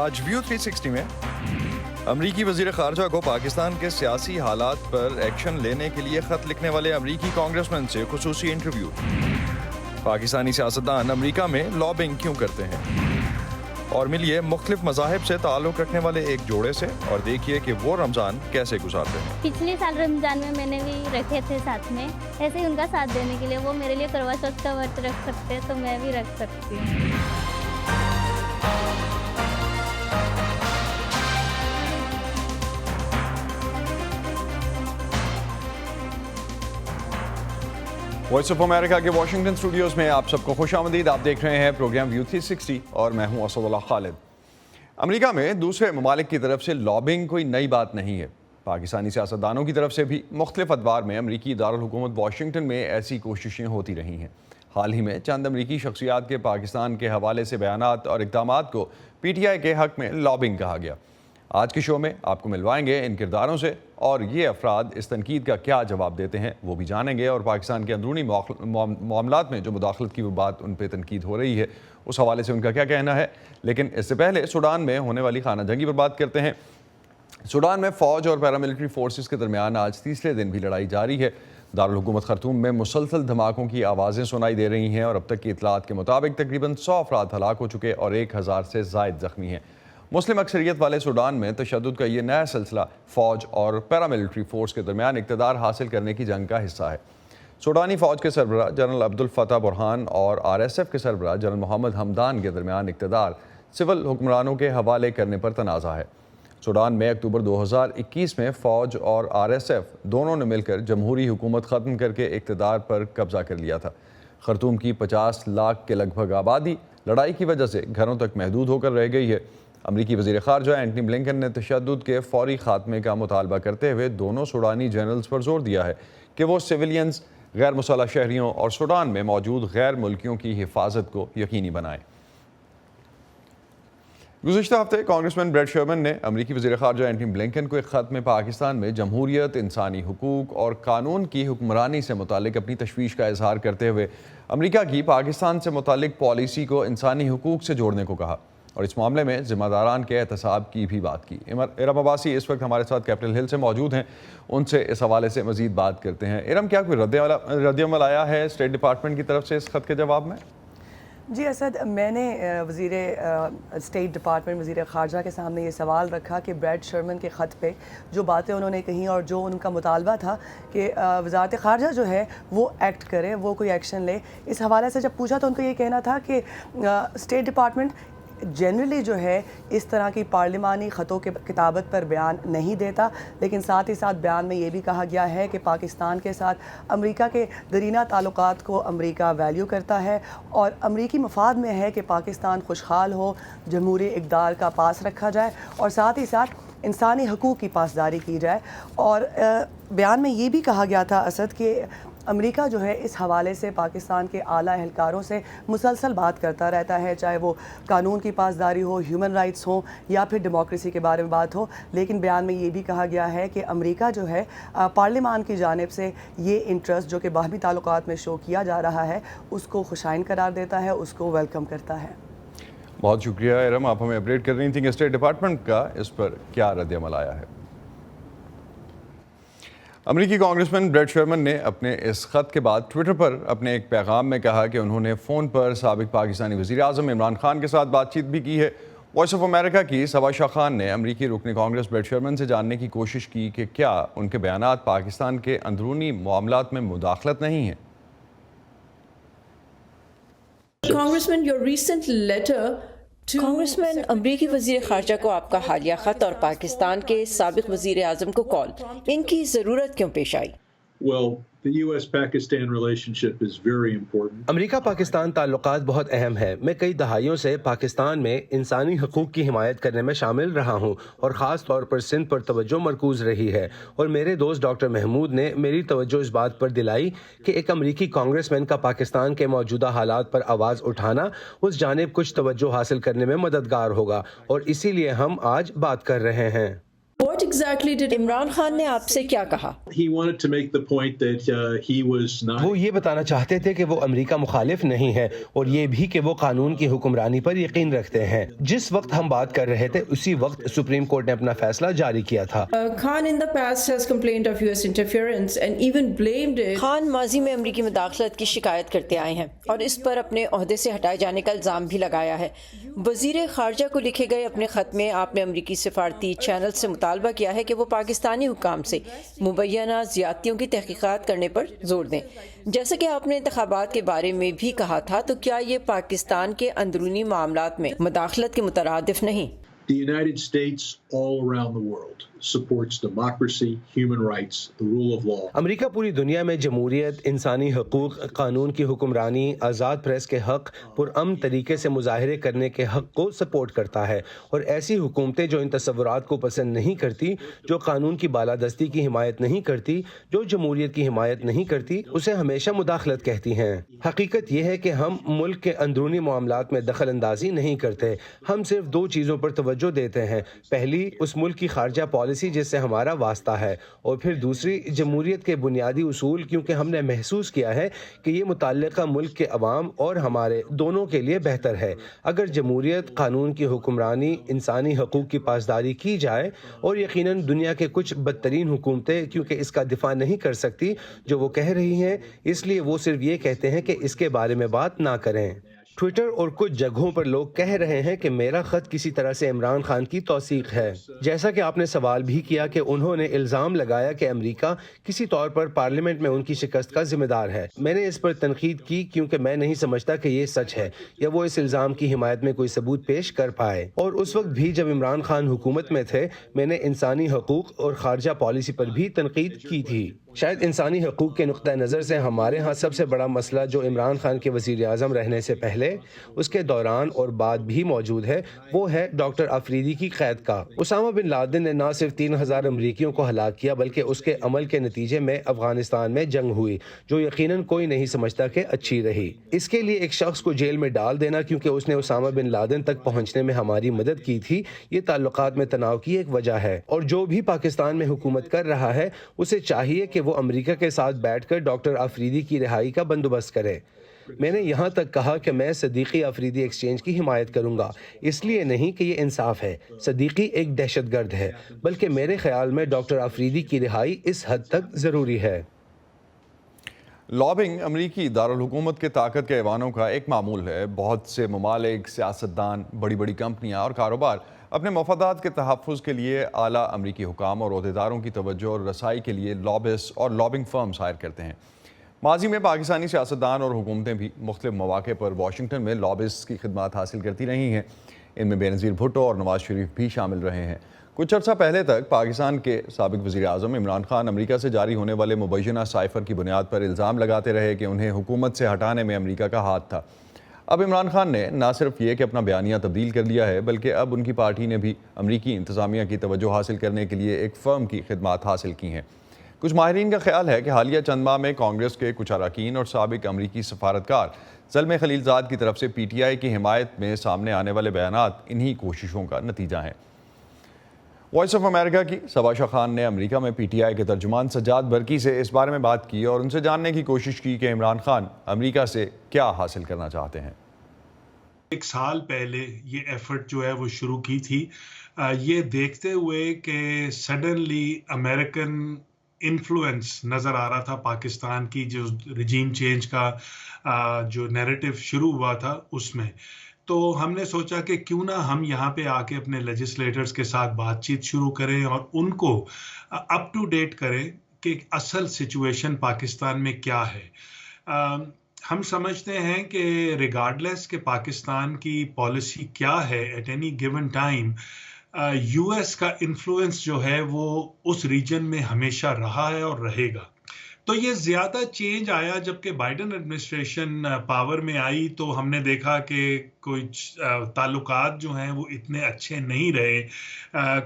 आज व्यू 360 में अमरीकी वज़ीर ख़ारजा को पाकिस्तान के सियासी हालात पर एक्शन लेने के लिए ख़त लिखने वाले अमरीकी कांग्रेसमैन से खुसूसी इंटरव्यू। पाकिस्तानी सियासतदान अमरीका में लॉबिंग क्यों करते हैं? और मिलिए मुख्तलिफ मज़ाहिब से ताल्लुक़ रखने वाले एक जोड़े से और देखिए कि वो रमज़ान कैसे गुजारते हैं। पिछले साल रमज़ान में मैंने भी रखे थे साथ में, ऐसे ही उनका साथ देने के लिए वो मेरे लिए करवा चौथ का व्रत रख सकते हैं तो मैं भी रख सकती हूँ। वॉइस ऑफ अमेरिका के वाशिंगटन स्टूडियोज़ में आप सबको खुशामदीद। आप देख रहे हैं प्रोग्राम व्यू 360 और मैं हूं असदुल्लाह खालिद। अमेरिका में दूसरे ममालिक की तरफ से लॉबिंग कोई नई बात नहीं है। पाकिस्तानी सियासतदानों की तरफ से भी मुख्तलिफ अदवार में अमरीकी दारुल हुकूमत वाशिंगटन में ऐसी कोशिशें होती रही हैं। हाल ही में चंद अमरीकी शख्सियात के पाकिस्तान के हवाले से बयानात और इक़दामात को PTI के हक़ में लॉबिंग कहा गया। आज के शो में आपको मिलवाएंगे इन किरदारों से और ये अफराद इस तनकीद का क्या जवाब देते हैं वो भी जानेंगे, और पाकिस्तान के अंदरूनी मामलात में जो मुदाखलत की वो बात उन पर तनकीद हो रही है उस हवाले से उनका क्या कहना है। लेकिन इससे पहले सूडान में होने वाली खाना जंगी पर बात करते हैं। सूडान में फ़ौज और पैरामिलिट्री फोर्सेस के दरमियान आज तीसरे दिन भी लड़ाई जारी है। दारुल हुकूमत खर्तूम में मुसलसल धमाकों की आवाज़ें सुनाई दे रही हैं और अब तक की इतलात के मुताबिक तकरीबन 100 अफराद हलाक हो चुके और 1000 से ज़ायद ज़ख्मी हैं। मुस्लिम अक्सरियत वाले सूडान में तशद्दुद का ये नया सिलसिला फ़ौज और पैरामिलिट्री फोर्स के दरमियान इक़्तिदार हासिल करने की जंग का हिस्सा है। सूडानी फ़ौज के सरबराह जनरल अब्दुल फतह बुरहान और RSF के सरबराह जनरल मोहम्मद हमदान के दरमियान इक़्तिदार सिविल हुक्मरानों के हवाले करने पर तनाज़ा है। सूडान में अक्टूबर 2021 में फ़ौज और RSF दोनों ने मिलकर जमहूरी हुकूमत ख़त्म करके इक़्तिदार पर कब्ज़ा कर लिया था। खर्तूम की 50 लाख के लगभग आबादी लड़ाई की वजह से घरों तक महदूद होकर रह गई है। अमरीकी वज़ीर ख़ारजा एंटनी ब्लिंकन ने तशद्दुद के फ़ौरी ख़ात्मे का मुतालबा करते हुए दोनों सूडानी जनरल्स पर जोर दिया है कि वो सिविलियंस, गैर मुसल्लह शहरियों और सूडान में मौजूद गैर मुल्कियों की हिफाजत को यकीनी बनाएं। गुज़िश्ता हफ्ते कांग्रेसमैन ब्रेड शर्मन ने अमरीकी वज़ीर ख़ारजा एंटनी ब्लिंकन को एक ख़त में पाकिस्तान में जमहूरियत, इंसानी हुकूक और कानून की हुक्मरानी से मुतालिक अपनी तशवीश का इजहार करते हुए अमरीका की पाकिस्तान से मुतालिक पॉलिसी को इंसानी हुकूक से जोड़ने को कहा और इस मामले में ज़िम्मेदारान के एहतसाब की भी बात की। इरम अब्बासी इस वक्त हमारे साथ कैपिटल हिल से मौजूद हैं, उनसे इस हवाले से मज़ीद बात करते हैं। इरम, क्या कोई रद्द-ए-अमल आया है स्टेट डिपार्टमेंट की तरफ से इस खत के जवाब में? जी असद, मैंने वज़ीर स्टेट डिपार्टमेंट वज़ीर ख़ारजा के सामने ये सवाल रखा कि ब्रैड शर्मन के ख़त पे जो बातें उन्होंने कही और जो उनका मुतालबा था कि वज़ारत ख़ारजा जो है वो एक्ट करे, वो कोई एक्शन ले, इस हवाले से जब पूछा तो उनको ये कहना था कि स्टेट डिपार्टमेंट जनरली जो है इस तरह की पार्लिमानी ख़तों के किताबत पर बयान नहीं देता, लेकिन साथ ही साथ बयान में ये भी कहा गया है कि पाकिस्तान के साथ अमेरिका के दरीना ताल्लुकात को अमेरिका वैल्यू करता है और अमेरिकी मफाद में है कि पाकिस्तान खुशहाल हो, जमहूरी इक़्तिदार का पास रखा जाए और साथ ही साथ इंसानी हकूक़ की पासदारी की जाए। और बयान में ये भी कहा गया था असद कि अमेरिका जो है इस हवाले से पाकिस्तान के आला एहलकारों से मुसलसल बात करता रहता है, चाहे वो कानून की पासदारी हो, ह्यूमन राइट्स हो या फिर डेमोक्रेसी के बारे में बात हो। लेकिन बयान में ये भी कहा गया है कि अमेरिका जो है पार्लिमान की जानिब से ये इंटरेस्ट जो कि बाहमी ताल्लुकात में शो किया जा रहा है उसको खुशाइन करार देता है, उसको वेलकम करता है। बहुत शुक्रिया इरम, आप हमें अपडेट कर रही थी कि स्टेट डिपार्टमेंट का इस पर क्या रद्द-ए-अमल आया है। अमरीकी कांग्रेसमैन ब्रेड शर्मन ने अपने इस ख़त के बाद ट्विटर पर अपने एक पैगाम में कहा कि उन्होंने फ़ोन पर साबिक़ पाकिस्तानी वज़ीर आज़म इमरान खान के साथ बातचीत भी की है। वॉइस ऑफ अमेरिका की सवा शाह खान ने अमरीकी रुकन कांग्रेस ब्रेड शर्मन से जानने की कोशिश की कि क्या उनके बयानात पाकिस्तान के अंदरूनी मामलात में मुदाखलत नहीं है। कांग्रेसमैन, अमरीकी वज़ीर ख़ारजा को आपका हालिया ख़त और पाकिस्तान के साबिक़ वज़ीर आज़म को कॉल, इनकी ज़रूरत क्यों पेश आई? अमेरिका पाकिस्तान ताल्लुकात बहुत अहम है। मैं कई दहाइयों से पाकिस्तान में इंसानी हकूक़ की हिमायत करने में शामिल रहा हूँ और ख़ास तौर पर सिंध पर तवज्जो मरकूज़ रही है। और मेरे दोस्त डॉक्टर महमूद ने मेरी तवज्जो इस बात पर दिलाई कि एक अमरीकी कांग्रेसमैन का पाकिस्तान के मौजूदा हालात पर आवाज़ उठाना उस जानिब कुछ तवज्जो हासिल करने में मददगार होगा और इसीलिए हम आज बात कर रहे हैं। exactly did इमरान खान ने आपसे क्या कहा? He wanted to make the point that he was not. वो ये बताना चाहते थे कि वो अमेरिका मुखालिफ नहीं है और ये भी कि वो कानून की हुक्मरानी पर यकीन रखते हैं। जिस वक्त हम बात कर रहे थे उसी वक्त सुप्रीम कोर्ट ने अपना फैसला जारी किया था। Khan in the past has complained of US interference and even blamed it. Khan माजी में अमेरिकी मुदाखलत की शिकायत करते आए हैं और इस पर अपने ओहदे से हटाए जाने का इल्जाम भी लगाया है। वजीर खारजा को लिखे गए अपने खत में आपने अमेरिकी सिफारती चैनल से मुतालबा किया है कि वो पाकिस्तानी हुकाम से मुबैना ज़्यादतियों की तहकीकात करने पर जोर दें। जैसा कि आपने इंतखाबात के बारे में भी कहा था, तो क्या ये पाकिस्तान के अंदरूनी मामलात में मुदाखलत के मुतरादिफ नहीं? The United States all around the world supports democracy, human rights, the rule of law. America पूरी दुनिया में जमहूरियत, इंसानी हकूक, कानून की हुक्मरानी, आज़ाद प्रेस के हक, पुरअमन तरीके से मुजाहरे करने के हक को सपोर्ट करता है और ऐसी हुकूमतें जो इन तस्वुरात को पसंद नहीं करती, जो कानून की बालादस्ती की हिमायत नहीं करती, जो जमहूरियत की हिमायत नहीं करती, उसे हमेशा मुदाखलत कहती हैं। हकीकत यह है कि हम मुल्क के अंदरूनी मामलात में दखल अंदाजी नहीं करते। हम सिर्फ दो चीज़ों पर तवज्जो देते हैं। पहली, उस मुल्क की खारजा पॉलिसी जिससे हमारा वास्ता है, और फिर दूसरी, जमहूरियत के बुनियादी उसूल, क्योंकि हमने महसूस किया है कि ये मुतल्लिका मुल्क के अवाम और हमारे दोनों के लिए बेहतर है। अगर जमहूरियत, कानून की हुक्मरानी, इंसानी हकूक़ की पासदारी की जाए, और यकीनन दुनिया के कुछ बदतरीन हुकूमतें क्योंकि इसका दिफा नहीं कर सकती जो वो कह रही हैं, इसलिए वो सिर्फ ये कहते हैं कि इसके बारे में बात ना करें। ट्विटर और कुछ जगहों पर लोग कह रहे हैं कि मेरा खत किसी तरह से इमरान खान की तौसीक है। जैसा कि आपने सवाल भी किया कि उन्होंने इल्ज़ाम लगाया कि अमेरिका किसी तौर पर पार्लियामेंट में उनकी शिकस्त का जिम्मेदार है। मैंने इस पर तनकीद की क्योंकि मैं नहीं समझता कि ये सच है या वो इस इल्ज़ाम की हिमायत में कोई सबूत पेश कर पाए। और उस वक्त भी जब इमरान खान हुकूमत में थे, मैंने इंसानी हकूक़ और खारजा पॉलिसी पर भी तनकीद की थी। शायद इंसानी हकूक़ के नुक्ता नज़र से हमारे यहाँ सबसे बड़ा मसला जो इमरान खान के वज़ीर आज़म रहने से पहले, उसके दौरान और बाद भी मौजूद है, वो है डॉक्टर अफरीदी की क़ैद का। उसामा बिन लादेन ने न सिर्फ 3000 अमरीकियों को हलाक किया, बल्कि उसके अमल के नतीजे में अफगानिस्तान में जंग हुई, जो यकीनन कोई नहीं समझता कि अच्छी रही। इसके लिए एक शख्स को जेल में डाल देना क्योंकि उसने उसामा बिन लादेन तक पहुँचने में हमारी मदद की थी, ये ताल्लुकात में तनाव की एक वजह है। और जो भी पाकिस्तान में हुकूमत कर रहा है, उसे चाहिए कि वो अमेरिका के साथ बैठकर डॉक्टर अफरीदी की रिहाई का बंदोबस्त करे। मैंने यहाँ तक कहा कि मैं सदीकी अफरीदी एक्सचेंज की हिमायत करूँगा, इसलिए नहीं कि ये इंसाफ है, सदीकी एक दहशतगर्द है, बल्कि मेरे ख्याल में डॉक्टर अफरीदी की रिहाई इस हद तक ज़रूरी है। लॉबिंग अमरीकी दारुल हुकूमत के ताकत के ऐवानों का एक मामूल है। बहुत से ममालिक, सियासतदान, बड़ी बड़ी कंपनियाँ और कारोबार अपने मफादात के तहफ़्फ़ुज़ के लिए आला अमरीकी हुकाम और ओहदेदारों की तवज्जो और रसाई के लिए लॉबिस्ट और लॉबिंग फर्म्स हायर करते हैं। माजी में पाकिस्तानी सियासतदान और हुकूमतें भी मुख्तलिफ मौक़े पर वाशिंगटन में लॉबिस्ट की खिदमत हासिल करती रही हैं। इनमें बेनज़ीर भुट्टो और नवाज शरीफ भी शामिल रहे हैं। कुछ अर्सा पहले तक पाकिस्तान के साबिक़ वज़ीर आज़म इमरान खान अमेरिका से जारी होने वाले मुबैना साइफ़र की बुनियाद पर इल्ज़ाम लगाते रहे कि उन्हें हुकूमत से हटाने में अमेरिका का हाथ था। अब इमरान खान ने न सिर्फ ये कि अपना बयानिया तब्दील कर लिया है, बल्कि अब उनकी पार्टी ने भी अमरीकी इंतज़ामिया की तवज्जो हासिल करने के लिए एक फ़र्म की खिदमत हासिल की हैं। कुछ माहिरीन का ख्याल है कि हालिया चंद माह में कांग्रेस के कुछ अरकान और साबिक़ अमरीकी सफारतकार ज़ल्मे खलीलज़ाद की तरफ से PTI की हिमायत में सामने आने वाले बयानात इन्हीं कोशिशों का नतीजा हैं। वॉइस ऑफ अमेरिका की सबाशा खान ने अमेरिका में PTI के तर्जुमान सज्जाद बरकी से इस बारे में बात की और उनसे जानने की कोशिश की कि इमरान खान अमेरिका से क्या हासिल करना चाहते हैं। एक साल पहले ये एफर्ट जो है वो शुरू की थी, ये देखते हुए कि सडनली अमेरिकन इन्फ्लुएंस नज़र आ रहा था पाकिस्तान की, जो रिजीम चेंज का जो नैरेटिव शुरू हुआ था उसमें। तो हमने सोचा कि क्यों ना हम यहाँ पे आके अपने लेजिस्लेटर्स के साथ बातचीत शुरू करें और उनको अप टू डेट करें कि असल सिचुएशन पाकिस्तान में क्या है। हम समझते हैं कि रिगार्डलेस के पाकिस्तान की पॉलिसी क्या है at any given time, US का इन्फ्लुएंस जो है वो उस रीजन में हमेशा रहा है और रहेगा। तो ये ज़्यादा चेंज आया जबकि बाइडन एडमिनिस्ट्रेशन पावर में आई, तो हमने देखा कि कुछ ताल्लुकात जो हैं वो इतने अच्छे नहीं रहे,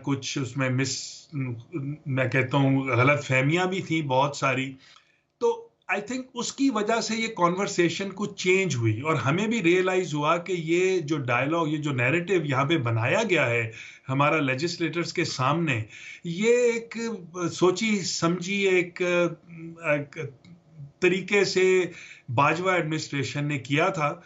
कुछ उसमें मैं कहता हूँ गलत फहमियाँ भी थी बहुत सारी। तो आई थिंक उसकी वजह से ये कॉन्वर्सेशन कुछ चेंज हुई और हमें भी रियलाइज हुआ कि ये जो डायलॉग, ये जो नैरेटिव यहाँ पे बनाया गया है हमारा लेजिस्लेटर्स के सामने, ये एक सोची समझी एक तरीके से बाजवा एडमिनिस्ट्रेशन ने किया था।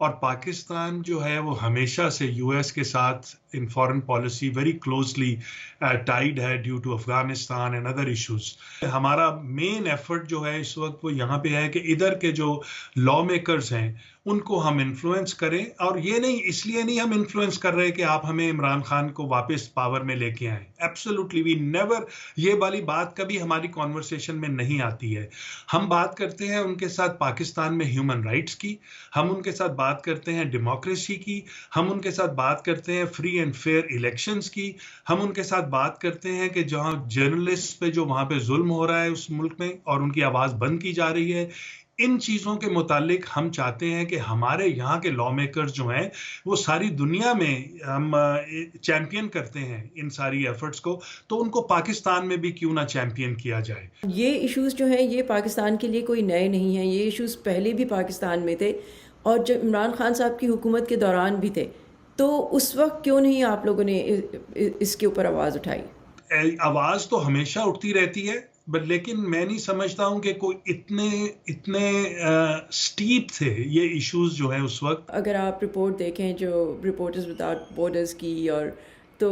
और पाकिस्तान जो है वो हमेशा से यूएस के साथ in foreign policy very closely tied है due to Afghanistan and other issues. हमारा मेन एफर्ट जो है इस वक्त वो यहाँ पे है कि इधर के जो लॉ मेकर्स हैं उनको हम इन्फ्लुएंस करें, और ये नहीं, इसलिए नहीं हम इन्फ्लुएंस कर रहे कि आप हमें इमरान खान को वापस पावर में लेके आए। एब्सोल्युटली वी नेवर, ये वाली बात कभी हमारी कॉन्वर्सेशन में नहीं आती है। हम बात करते हैं उनके साथ पाकिस्तान में ह्यूमन राइट्स की, हम उनके साथ बात करते हैं डेमोक्रेसी की, हम उनके साथ बात करते हैं फ्री एंड फेयर इलेक्शंस की, हम उनके साथ बात करते हैं कि जहां जर्नलिस्ट पे जो वहां पे जुल्म हो रहा है उस मुल्क में और उनकी आवाज बंद की जा रही है। इन चीजों के मुतालिक हम चाहते हैं कि हमारे यहाँ के लॉ मेकर्स जो हैं वो सारी दुनिया में हम चैंपियन करते हैं इन सारी एफर्ट्स को, तो उनको पाकिस्तान में भी क्यों ना चैंपियन किया जाए। ये इश्यूज जो हैं ये पाकिस्तान के लिए कोई नए नहीं हैं, ये इश्यूज पहले भी पाकिस्तान में थे और जब इमरान खान साहब की हुकूमत के दौरान भी थे। तो उस वक्त क्यों नहीं आप लोगों ने इसके ऊपर आवाज़ उठाई? आवाज़ तो हमेशा उठती रहती है, लेकिन मैं नहीं समझता हूँ कि कोई इतने स्टीप थे ये इश्यूज जो है उस वक्त। अगर आप रिपोर्ट देखें जो रिपोर्टर्स विदाउट बॉर्डर्स की, और तो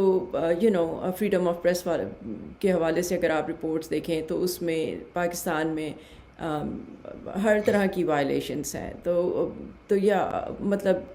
फ्रीडम ऑफ प्रेस के हवाले से अगर आप रिपोर्ट्स देखें तो उसमें पाकिस्तान में हर तरह की वायलेशंस हैं। तो या मतलब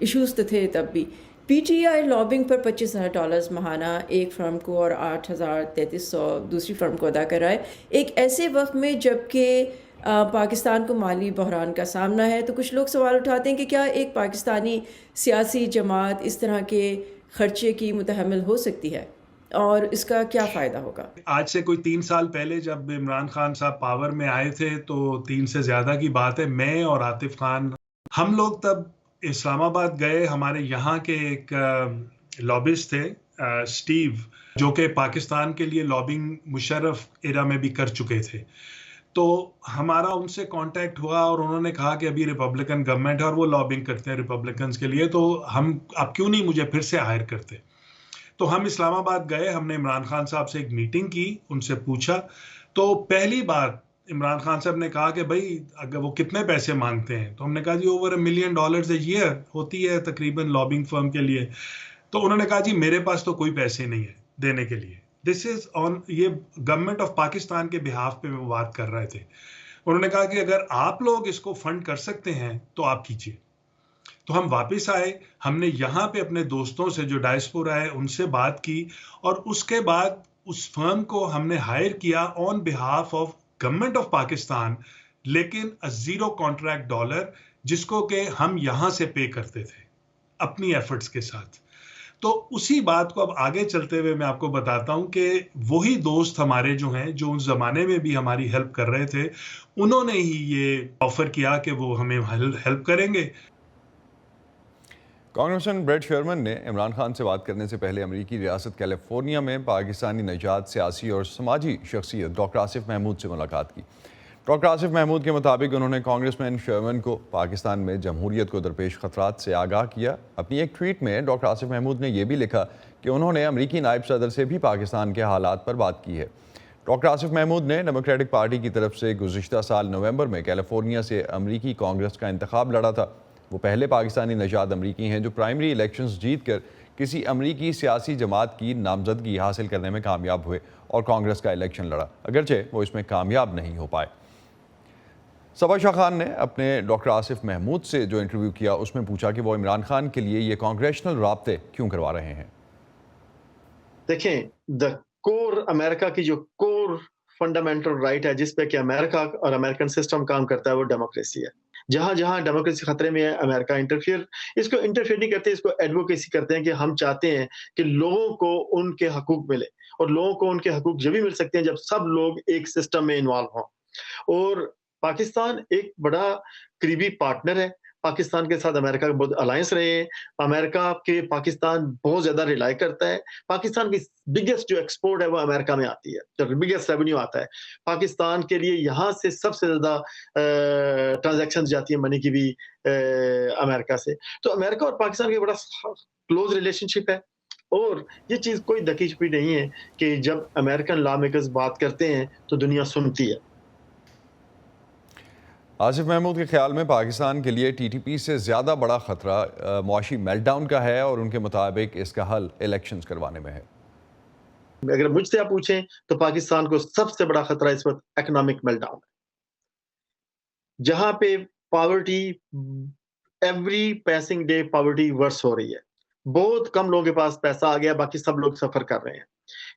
इश्यूज तो थे तब भी। पीटीआई लॉबिंग पर $25,000 महाना एक फर्म को और 8,3300 दूसरी फर्म को अदा कर रहा है, एक ऐसे वक्त में जबकि पाकिस्तान को माली बहरान का सामना है। तो कुछ लोग सवाल उठाते हैं कि क्या एक पाकिस्तानी सियासी जमात इस तरह के खर्चे की मुतहम्मिल हो सकती है और इसका क्या फ़ायदा होगा? आज से कोई 3 साल पहले जब इमरान खान साहब पावर में आए थे, तो 3 से ज़्यादा की बात है, मैं और आतिफ खान हम लोग तब इस्लामाबाद गए। हमारे यहाँ के एक लॉबिस्ट थे स्टीव, जो कि पाकिस्तान के लिए लॉबिंग मुशर्रफ एरा में भी कर चुके थे। तो हमारा उनसे कांटेक्ट हुआ और उन्होंने कहा कि अभी रिपब्लिकन गवर्नमेंट है और वो लॉबिंग करते हैं रिपब्लिकन्स के लिए, तो हम अब क्यों नहीं मुझे फिर से हायर करते। तो हम इस्लामाबाद गए, हमने इमरान खान साहब से एक मीटिंग की, उनसे पूछा। तो पहली बात इमरान खान साहब ने कहा कि भाई अगर वो कितने पैसे मांगते हैं, तो हमने कहा जी ओवर $1 मिलियन a year होती है तकरीबन लॉबिंग फर्म के लिए। तो उन्होंने कहा जी मेरे पास तो कोई पैसे नहीं है देने के लिए। दिस इज ऑन, ये गवर्नमेंट ऑफ पाकिस्तान के बिहाफ पे वो बात कर रहे थे। उन्होंने कहा कि अगर आप लोग इसको फंड कर सकते हैं तो आप कीजिए। तो हम वापस आए, हमने यहाँ पे अपने दोस्तों से जो डायस्पोरा है उनसे बात की और उसके बाद उस फर्म को हमने हायर किया on behalf of government of Pakistan, लेकिन $0 कॉन्ट्रैक्ट, जिसको कि हम यहाँ से पे करते थे अपनी एफर्ट्स के साथ। तो उसी बात को अब आगे चलते हुए मैं आपको बताता हूं कि वही दोस्त हमारे जो हैं, जो उस जमाने में भी हमारी हेल्प कर रहे थे, उन्होंने ही ये ऑफर किया कि वो हमें हेल्प करेंगे। कांग्रेसमैन ब्रेड शर्मन ने इमरान खान से बात करने से पहले अमेरिकी रियासत कैलिफोर्निया में पाकिस्तानी नजात सियासी और समाजी शख्सियत डॉक्टर आसिफ महमूद से मुलाकात की। डॉक्टर आसिफ महमूद के मुताबिक उन्होंने कांग्रेसमैन शर्मन को पाकिस्तान में जमहूरियत को दरपेश खतरात से आगाह किया। अपनी एक ट्वीट में डॉक्टर आसिफ महमूद ने यह भी लिखा कि उन्होंने अमेरिकी नायब सदर से भी पाकिस्तान के हालात पर बात की है। डॉक्टर आसिफ महमूद ने डेमोक्रेटिक पार्टी की तरफ से गुज़िश्ता साल नवंबर में कैलिफोर्निया से अमेरिकी कांग्रेस का इंतखाब लड़ा था। वो पहले पाकिस्तानी नजाद अमरीकी हैं जो प्राइमरी इलेक्शंस जीत कर किसी अमरीकी सियासी जमात की नामजदगी हासिल करने में कामयाब हुए और कांग्रेस का इलेक्शन लड़ा, अगरचे वो इसमें कामयाब नहीं हो पाए। सबा शाह खान ने अपने डॉक्टर आसिफ महमूद से जो इंटरव्यू किया उसमें पूछा कि वो इमरान खान के लिए ये कांग्रेशनल राब्ते क्यों करवा रहे हैं। देखें, द कोर अमेरिका की जो कोर फंडामेंटल राइट है जिस पे कि अमेरिका और अमेरिकन सिस्टम काम करता है वो डेमोक्रेसी है। जहां जहां डेमोक्रेसी खतरे में है अमेरिका इसको इंटरफेयर नहीं करते, इसको एडवोकेसी करते हैं कि हम चाहते हैं कि लोगों को उनके हकूक मिले, और लोगों को उनके हकूक जब भी मिल सकते हैं जब सब लोग एक सिस्टम में इन्वॉल्व हों। और पाकिस्तान एक बड़ा करीबी पार्टनर है, पाकिस्तान के साथ अमेरिका के बहुत अलायंस रहे हैं। अमेरिका के पाकिस्तान बहुत ज्यादा रिलाई करता है। पाकिस्तान की बिगेस्ट जो एक्सपोर्ट है वो अमेरिका में आती है, जो बिगेस्ट रेवेन्यू आता है पाकिस्तान के लिए। यहाँ से सबसे ज्यादा ट्रांजैक्शन जाती है मनी की भी अमेरिका से। तो अमेरिका और पाकिस्तान का बड़ा क्लोज रिलेशनशिप है। और ये चीज कोई दकी छुपी नहीं है कि जब अमेरिकन लॉ मेकर्स बात करते हैं तो दुनिया सुनती है। आसिफ महमूद के ख्याल में पाकिस्तान के लिए टीटीपी से ज़्यादा बड़ा ख़तरा मुआशी मेल्टडाउन का है और उनके मुताबिक इसका हल इलेक्शंस करवाने में है। अगर मुझसे आप पूछें तो पाकिस्तान को सबसे बड़ा खतरा इस वक्त इकोनॉमिक मेल्टडाउन है, जहां पे poverty every passing day poverty worse हो रही है। बहुत कम लोगों के पास पैसा आ गया, बाकी सब लोग सफर कर रहे हैं।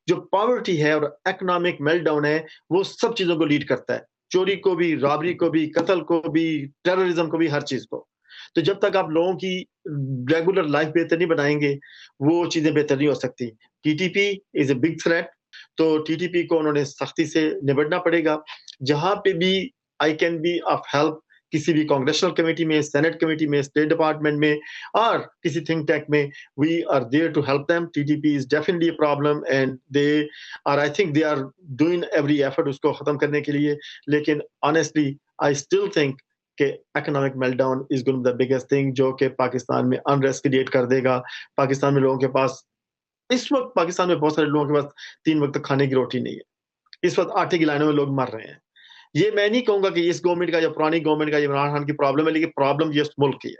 जो पॉवर्टी है और इकोनॉमिक मेल्टडाउन है वो सब चीजों को लीड करता है, चोरी को भी, रॉबरी को भी, कत्ल को भी, टेररिज्म को भी, हर चीज को। तो जब तक आप लोगों की रेगुलर लाइफ बेहतर नहीं बनाएंगे वो चीजें बेहतर नहीं हो सकती। TTP is a big threat, तो टीटीपी को उन्होंने सख्ती से निपटना पड़ेगा। जहां पे भी I can be of help, किसी भी कांग्रेशनल कमेटी में, सेनेट कमेटी में, स्टेट डिपार्टमेंट में और किसी थिंक टैंक में, we are there to help them. TTP is definitely a problem and they are, I think they are doing every effort उसको खत्म करने के लिए। लेकिन ऑनेस्टली आई स्टिल थिंक कि economic meltdown is going to be the biggest thing, जो कि पाकिस्तान में अनरेस्ट क्रिएट कर देगा। पाकिस्तान में लोगों के पास इस वक्त, पाकिस्तान में बहुत सारे लोगों के पास 3 वक्त खाने की रोटी नहीं है। इस वक्त आटे की लाइनों में लोग मर रहे हैं। ये मैं नहीं कहूंगा कि इस गवर्नमेंट का या पुरानी गवर्नमेंट का, इमरान खान की प्रॉब्लम है, लेकिन प्रॉब्लम ये इस मुल्क की है।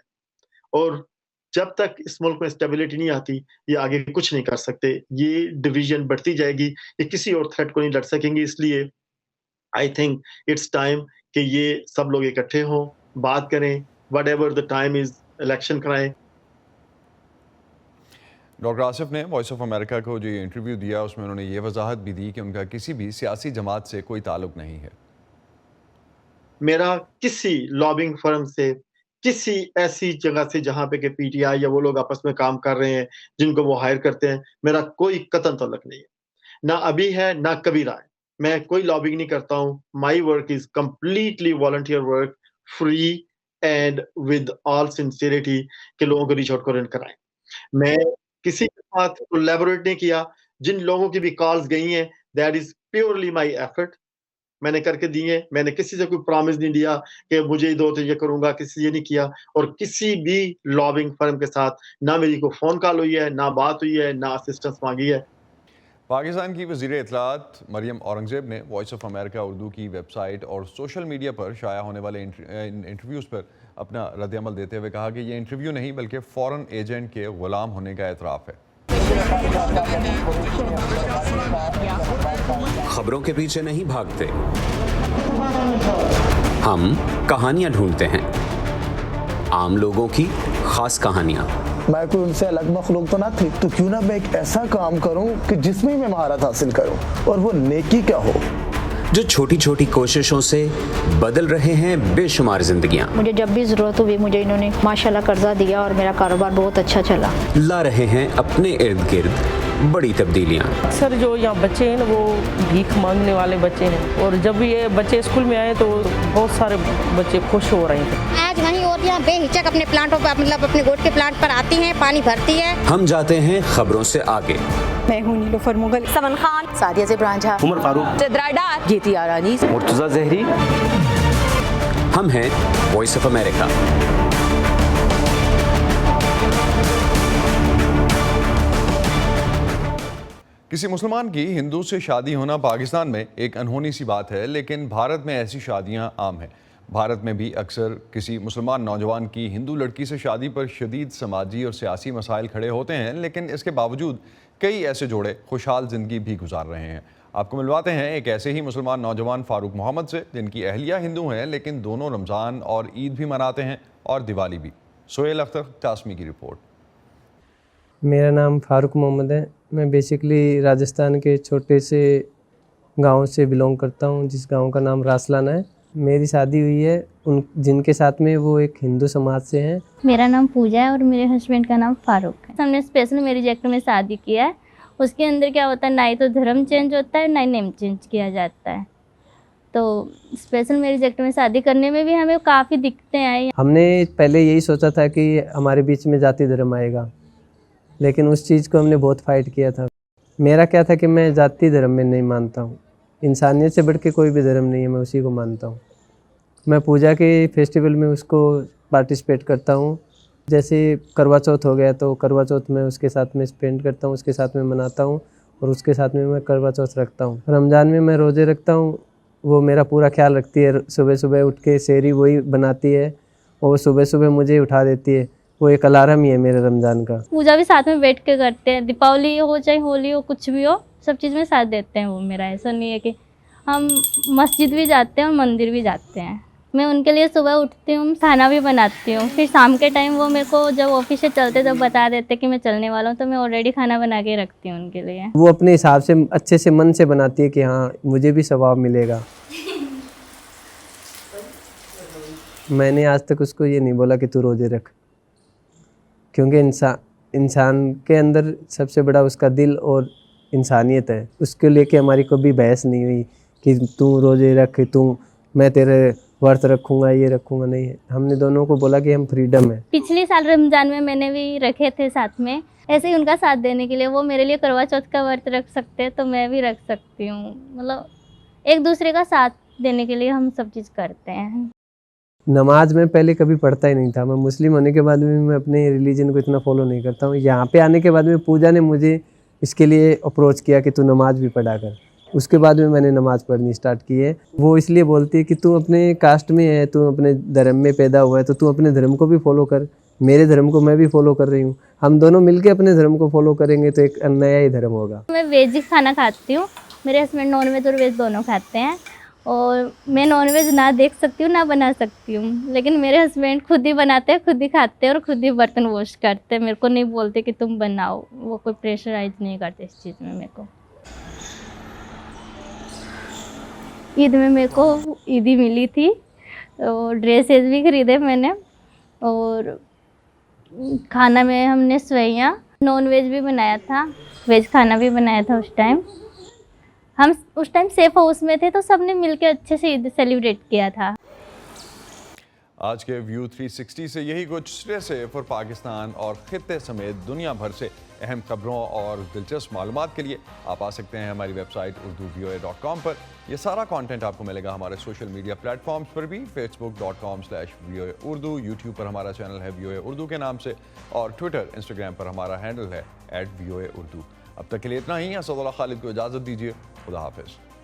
और जब तक इस मुल्क में स्टेबिलिटी नहीं आती ये आगे कुछ नहीं कर सकते। ये डिवीजन बढ़ती जाएगी, ये किसी और थ्रेट को नहीं लड़ सकेंगे। इसलिए आई थिंक इट्स टाइम कि ये सब लोग इकट्ठे हों, बात करें, what ever the time is, election कराएं। डॉक्टर आसिफ ने वॉइस ऑफ अमेरिका को जो ये इंटरव्यू दिया उसमें उन्होंने ये वजाहत भी दी कि उनका किसी भी सियासी जमात से कोई ताल्लुक नहीं है। मेरा किसी लॉबिंग फर्म से, किसी ऐसी जगह से जहां पे कि पीटीआई या वो लोग आपस में काम कर रहे हैं जिनको वो हायर करते हैं, मेरा कोई कतन ताल्लुक नहीं है, ना अभी है ना कभी रहा है। मैं कोई लॉबिंग नहीं करता हूँ। My work is completely volunteer work, free and with all sincerity के लोगों को रीच आउट कर कराएं। मैं किसी के साथ कोलैबोरेट नहीं किया। जिन लोगों की भी कॉल्स गई हैं that is purely my effort, मैंने करके दिए। मैंने किसी से कोई प्रॉमिस नहीं दिया कि मुझे ही दो तो ये करूंगा, किसी ये नहीं किया। और किसी भी लॉबिंग फर्म के साथ ना मेरी को फोन कॉल हुई है, ना बात हुई है, ना असिस्टेंस मांगी है। पाकिस्तान की वज़ीर इत्तलात मरियम औरंगज़ेब ने वॉइस ऑफ अमेरिका उर्दू की वेबसाइट और सोशल मीडिया पर शाया होने वाले इंटरव्यूज़ पर अपना रद्द-ए-अमल देते हुए कहा कि ये इंटरव्यू नहीं बल्कि फॉरेन एजेंट के ग़ुलाम होने का एतराफ़ है। खबरों के पीछे नहीं भागते, हम कहानियां ढूंढते हैं, आम लोगों की खास कहानियां। मैं कोई उनसे अलग मखलूक तो ना थी, तो क्यों ना मैं एक ऐसा काम करूं कि जिसमें मैं महारत हासिल करूं, और वो नेकी क्या हो, जो छोटी छोटी कोशिशों से बदल रहे हैं बेशुमार जिंदगियां। मुझे जब भी जरूरत हुई मुझे इन्होंने माशाल्लाह कर्जा दिया और मेरा कारोबार बहुत अच्छा चला। ला रहे हैं अपने इर्द गिर्द बड़ी तब्दीलियां। अक्सर जो यहाँ बच्चे हैं वो भीख मांगने वाले बच्चे हैं, और जब ये बच्चे स्कूल में आए तो बहुत सारे बच्चे खुश हो रहे थे। आज वहीं औरतें बेहिचक अपने प्लांटों पर, मतलब अपने गोट के प्लांट पर आती हैं, पानी भरती है। हम जाते हैं खबरों से आगे। मैं हूँ नीलोफर मुगल, समन खान, सादिया ज़ेबरान झा, उमर फारूक, चित्रा डार, जीती आरानी, मुर्तजा जहरी। हम हैं वॉइस ऑफ अमेरिका। किसी मुसलमान की हिंदू से शादी होना पाकिस्तान में एक अनहोनी सी बात है, लेकिन भारत में ऐसी शादियां आम हैं। भारत में भी अक्सर किसी मुसलमान नौजवान की हिंदू लड़की से शादी पर शदीद समाजी और सियासी मसाइल खड़े होते हैं, लेकिन इसके बावजूद कई ऐसे जोड़े खुशहाल ज़िंदगी भी गुजार रहे हैं। आपको मिलवाते हैं एक ऐसे ही मुसलमान नौजवान फ़ारूक मोहम्मद से, जिनकी अहलिया हिंदू हैं लेकिन दोनों रमज़ान और ईद भी मनाते हैं और दिवाली भी। सोहेल अख्तर कासमी की रिपोर्ट। मेरा नाम फ़ारूक मोहम्मद है। मैं बेसिकली राजस्थान के छोटे से गांव से बिलोंग करता हूं, जिस गांव का नाम रासलाना है। मेरी शादी हुई है उन जिनके साथ में, वो एक हिंदू समाज से हैं। मेरा नाम पूजा है और मेरे हस्बैंड का नाम फारूक है। हमने स्पेशल मैरिज एक्ट में शादी किया है। उसके अंदर क्या होता है, ना ही तो धर्म चेंज होता है ना ही नेम चेंज किया जाता है। तो स्पेशल मैरिज एक्ट में शादी करने में भी हमें काफ़ी दिक्कतें आई। हमने पहले यही सोचा था कि हमारे बीच में जाति धर्म आएगा, लेकिन उस चीज़ को हमने बहुत फाइट किया था। मेरा क्या था कि मैं जाति धर्म में नहीं मानता हूँ, इंसानियत से बढ़ के कोई भी धर्म नहीं है, मैं उसी को मानता हूँ। मैं पूजा के फेस्टिवल में उसको पार्टिसिपेट करता हूँ। जैसे करवा चौथ हो गया तो करवा चौथ में उसके साथ में स्पेंड करता हूँ, उसके साथ में मनाता हूँ और उसके साथ में मैं करवा चौथ रखता हूँ। रमज़ान में मैं रोज़े रखता हूँ, वो मेरा पूरा ख्याल रखती है। सुबह सुबह उठ के सेहरी वही बनाती है और सुबह सुबह मुझे उठा देती है। वो एक अलार्म ही है मेरे रमज़ान का। पूजा भी साथ में बैठ के करते हैं, दीपावली हो चाहे होली हो कुछ भी हो, सब चीज़ में साथ देते हैं वो मेरा। ऐसा नहीं है कि हम मस्जिद भी जाते हैं और मंदिर भी जाते हैं। मैं उनके लिए सुबह उठती हूँ, खाना भी बनाती हूँ, फिर शाम के टाइम वो मेरे को जब ऑफिस से चलते तब बता देते कि मैं चलने वाला हूँ, तो मैं ऑलरेडी खाना बना के रखती हूँ उनके लिए। वो अपने हिसाब से अच्छे से मन से बनाती है कि हाँ मुझे भी सवाब मिलेगा। मैंने आज तक उसको ये नहीं बोला कि तू रोजे रख, क्योंकि इंसान के अंदर सबसे बड़ा उसका दिल और इंसानियत है। उसके लेके हमारी कभी बहस नहीं हुई कि तू रोजे रख, मैं तेरे व्रत रखूँगा, ये रखूँगा, नहीं है। हमने दोनों को बोला कि हम फ्रीडम है। पिछले साल रमज़ान में मैंने भी रखे थे साथ में, ऐसे ही उनका साथ देने के लिए। वो मेरे लिए करवा चौथ का व्रत रख सकते हैं तो मैं भी रख सकती हूँ। मतलब एक दूसरे का साथ देने के लिए हम सब चीज़ करते हैं। नमाज में पहले कभी पढ़ता ही नहीं था। मैं मुस्लिम होने के बाद भी मैं अपने रिलीजन को इतना फॉलो नहीं करता हूँ। यहाँ पे आने के बाद में पूजा ने मुझे इसके लिए अप्रोच किया कि तू नमाज भी पढ़ा कर। उसके बाद में मैंने नमाज़ पढ़नी स्टार्ट की है। वो इसलिए बोलती है कि तू अपने कास्ट में है, तू अपने धर्म में पैदा हुआ है, तो तू अपने धर्म को भी फॉलो कर। मेरे धर्म को मैं भी फॉलो कर रही हूँ, हम दोनों मिलके अपने धर्म को फॉलो करेंगे तो एक नया ही धर्म होगा। मैं वेज ही खाना खाती हूँ, मेरे हस्बैंड नॉन वेज और वेज दोनों खाते हैं। और मैं नॉन वेज ना देख सकती हूँ ना बना सकती हूँ, लेकिन मेरे हस्बैंड खुद ही बनाते हैं, खुद ही खाते हैं और खुद ही बर्तन वॉश करते हैं। मेरे को नहीं बोलते कि तुम बनाओ, वो कोई प्रेशराइज नहीं करते इस चीज़ में। मेरे को ईद में मेरे को ईदी मिली थी और ड्रेसेस भी खरीदे मैंने। और खाना में हमने सेवइयाँ, नॉन वेज भी बनाया था, वेज खाना भी बनाया था। हम उस टाइम सेफ हाउस में थे तो सबने मिलकर अच्छे से ईद सेलिब्रेट किया था। आज के व्यू 360 से यही कुछ। स्टे सेफ और पाकिस्तान और खित्ते समेत दुनिया भर से अहम खबरों और दिलचस्प मालूमात के लिए आप आ सकते हैं हमारी वेबसाइट urduvoa.com पर। यह सारा कंटेंट आपको मिलेगा हमारे सोशल मीडिया प्लेटफॉर्म्स पर भी, facebook.com/VOA Urdu, यूट्यूब पर हमारा चैनल है VOA Urdu के नाम से, और ट्विटर इंस्टाग्राम पर हमारा हैंडल है @VOA Urdu। अब तक के लिए इतना ही। असदुल्लाह खालिद को इजाज़त दीजिए। खुदा हाफिज़।